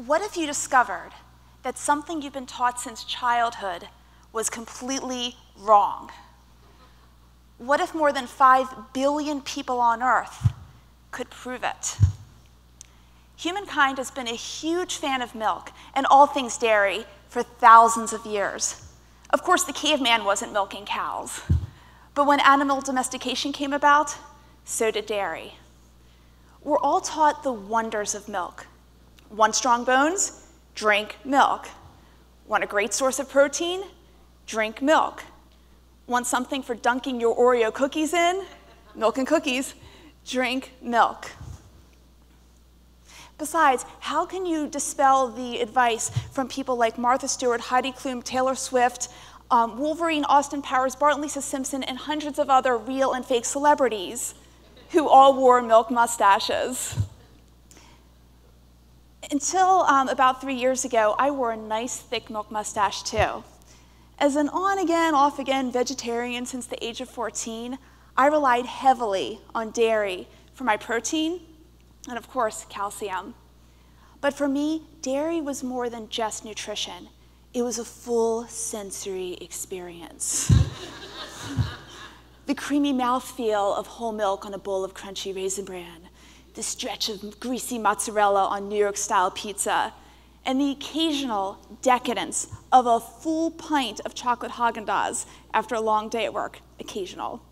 What if you discovered that something you've been taught since childhood was completely wrong? What if more than 5 billion people on Earth could prove it? Humankind has been a huge fan of milk and all things dairy for thousands of years. Of course, the caveman wasn't milking cows, but when animal domestication came about, so did dairy. We're all taught the wonders of milk. Want strong bones? Drink milk. Want a great source of protein? Drink milk. Want something for dunking your Oreo cookies in? Milk and cookies. Drink milk. Besides, how can you dispel the advice from people like Martha Stewart, Heidi Klum, Taylor Swift, Wolverine, Austin Powers, Bart and Lisa Simpson, and hundreds of other real and fake celebrities who all wore milk mustaches? Until about 3 years ago, I wore a nice thick milk mustache too. As an on-again, off-again vegetarian since the age of 14, I relied heavily on dairy for my protein and, of course, calcium. But for me, dairy was more than just nutrition. It was a full sensory experience. The creamy mouthfeel of whole milk on a bowl of crunchy Raisin Bran, the stretch of greasy mozzarella on New York-style pizza, and the occasional decadence of a full pint of chocolate Haagen-Dazs after a long day at work. Occasional.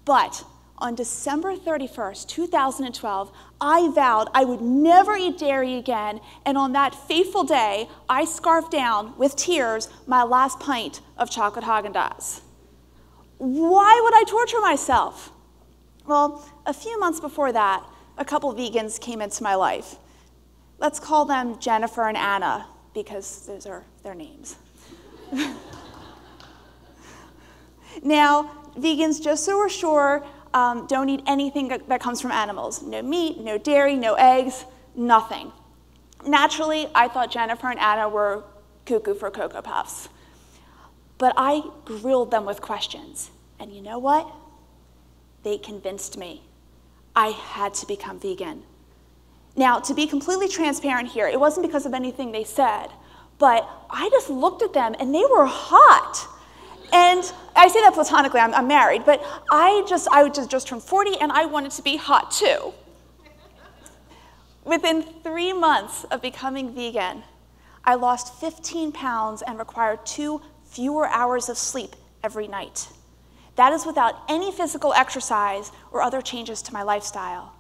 But on December 31st, 2012, I vowed I would never eat dairy again, and on that fateful day, I scarfed down, with tears, my last pint of chocolate Haagen-Dazs. Why would I torture myself? Well, a few months before that, a couple vegans came into my life. Let's call them Jennifer and Anna, because those are their names. Now, vegans, just so we're sure, don't eat anything that comes from animals. No meat, no dairy, no eggs, nothing. Naturally, I thought Jennifer and Anna were cuckoo for Cocoa Puffs. But I grilled them with questions. And you know what? They convinced me. I had to become vegan. Now, to be completely transparent here, it wasn't because of anything they said, but I just looked at them and they were hot. And I say that platonically, I'm married, but I just turned 40 and I wanted to be hot too. Within 3 months of becoming vegan, I lost 15 pounds and required 2 fewer hours of sleep every night. That is without any physical exercise or other changes to my lifestyle.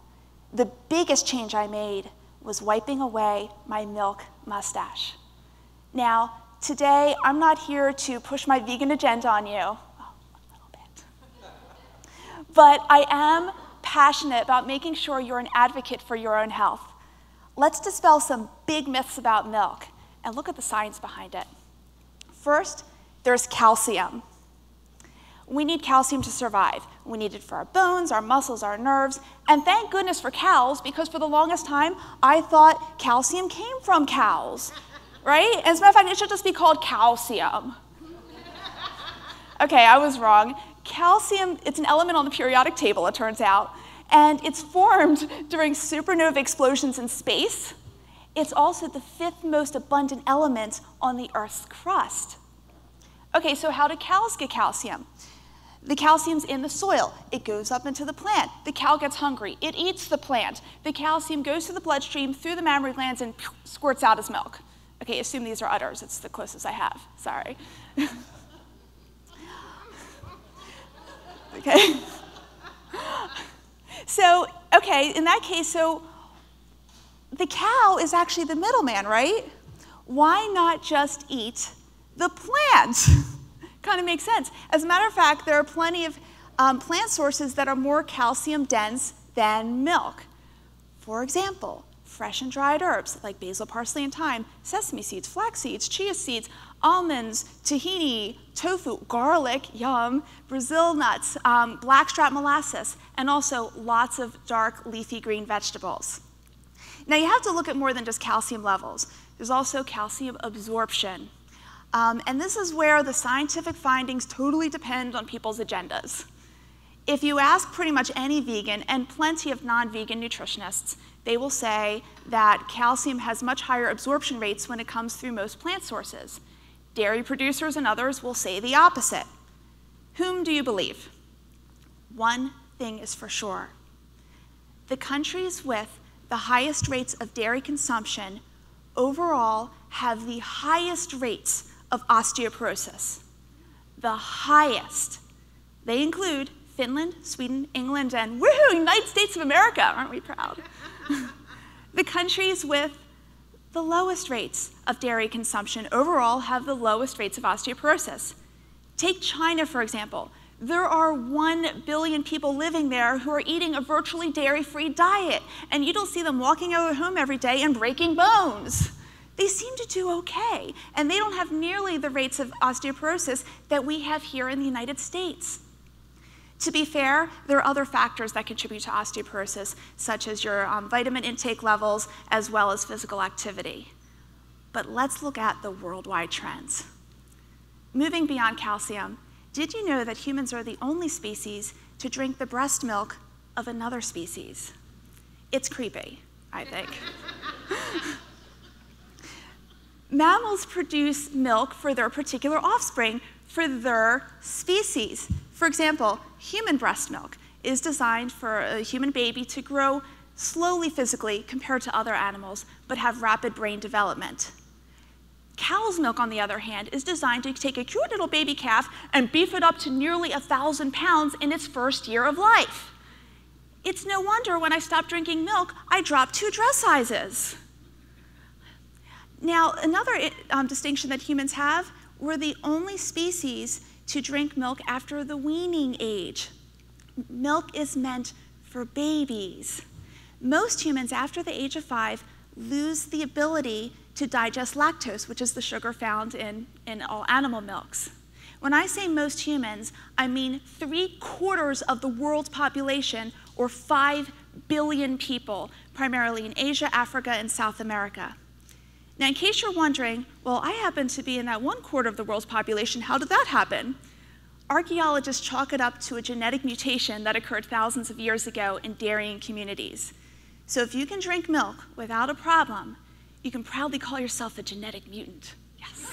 The biggest change I made was wiping away my milk mustache. Now, today, I'm not here to push my vegan agenda on you, well, a little bit. But I am passionate about making sure you're an advocate for your own health. Let's dispel some big myths about milk and look at the science behind it. First, there's calcium. We need calcium to survive. We need it for our bones, our muscles, our nerves, and thank goodness for cows, because for the longest time, I thought calcium came from cows, right? As a matter of fact, it should just be called calcium. Okay, I was wrong. Calcium, it's an element on the periodic table, it turns out, and it's formed during supernova explosions in space. It's also the 5th most abundant element on the Earth's crust. Okay, so how do cows get calcium? The calcium's in the soil. It goes up into the plant. The cow gets hungry. It eats the plant. The calcium goes to the bloodstream, through the mammary glands, and squirts out as milk. Okay, assume these are udders. It's the closest I have. Sorry. Okay. So, okay, in that case, so the cow is actually the middleman, right? Why not just eat the plant? Kind of makes sense. As a matter of fact, there are plenty of plant sources that are more calcium dense than milk. For example, fresh and dried herbs like basil, parsley, and thyme, sesame seeds, flax seeds, chia seeds, almonds, tahini, tofu, garlic, yum, Brazil nuts, blackstrap molasses, and also lots of dark leafy green vegetables. Now you have to look at more than just calcium levels. There's also calcium absorption. And this is where the scientific findings totally depend on people's agendas. If you ask pretty much any vegan and plenty of non-vegan nutritionists, they will say that calcium has much higher absorption rates when it comes through most plant sources. Dairy producers and others will say the opposite. Whom do you believe? One thing is for sure. The countries with the highest rates of dairy consumption overall have the highest rates of osteoporosis. The highest. They include Finland, Sweden, England, and woohoo, United States of America. Aren't we proud? The countries with the lowest rates of dairy consumption overall have the lowest rates of osteoporosis. Take China, for example. There are 1 billion people living there who are eating a virtually dairy-free diet, and you don't see them walking out of their home every day and breaking bones. They seem to do okay, and they don't have nearly the rates of osteoporosis that we have here in the United States. To be fair, there are other factors that contribute to osteoporosis, such as your vitamin intake levels, as well as physical activity. But let's look at the worldwide trends. Moving beyond calcium, did you know that humans are the only species to drink the breast milk of another species? It's creepy, I think. Mammals produce milk for their particular offspring, for their species. For example, human breast milk is designed for a human baby to grow slowly physically compared to other animals, but have rapid brain development. Cow's milk, on the other hand, is designed to take a cute little baby calf and beef it up to nearly 1,000 pounds in its first year of life. It's no wonder when I stopped drinking milk, I dropped 2 dress sizes. Now, another distinction that humans have, we're the only species to drink milk after the weaning age. Milk is meant for babies. Most humans after the age of 5 lose the ability to digest lactose, which is the sugar found in all animal milks. When I say most humans, I mean 3/4 of the world's population, or 5 billion people, primarily in Asia, Africa, and South America. Now, in case you're wondering, well, I happen to be in that 1/4 of the world's population, how did that happen? Archaeologists chalk it up to a genetic mutation that occurred thousands of years ago in dairying communities. So if you can drink milk without a problem, you can proudly call yourself a genetic mutant. Yes.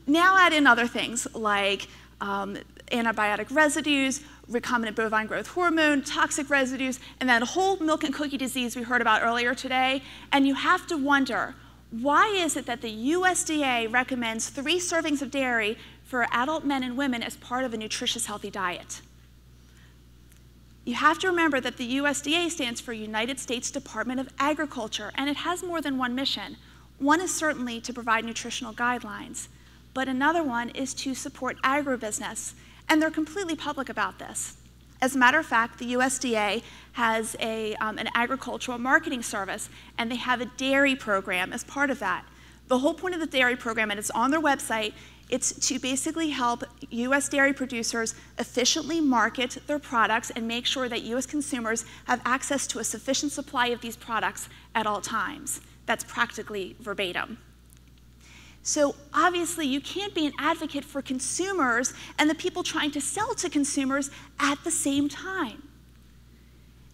Now add in other things like antibiotic residues, recombinant bovine growth hormone, toxic residues, and that whole milk and cookie disease we heard about earlier today, and you have to wonder, why is it that the USDA recommends 3 servings of dairy for adult men and women as part of a nutritious, healthy diet? You have to remember that the USDA stands for United States Department of Agriculture, and it has more than one mission. One is certainly to provide nutritional guidelines, but another one is to support agribusiness, and they're completely public about this. As a matter of fact, the USDA has an agricultural marketing service, and they have a dairy program as part of that. The whole point of the dairy program, and it's on their website, it's to basically help U.S. dairy producers efficiently market their products and make sure that U.S. consumers have access to a sufficient supply of these products at all times. That's practically verbatim. So obviously, you can't be an advocate for consumers and the people trying to sell to consumers at the same time.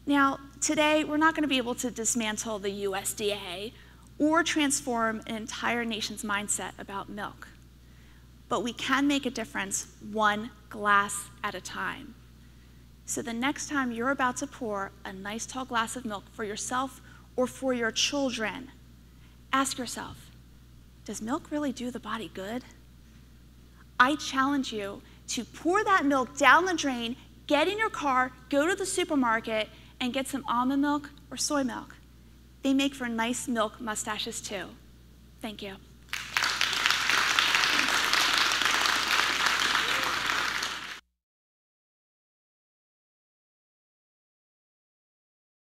Now, today, we're not going to be able to dismantle the USDA or transform an entire nation's mindset about milk. But we can make a difference 1 glass at a time. So the next time you're about to pour a nice tall glass of milk for yourself or for your children, ask yourself, does milk really do the body good? I challenge you to pour that milk down the drain, get in your car, go to the supermarket, and get some almond milk or soy milk. They make for nice milk mustaches too. Thank you.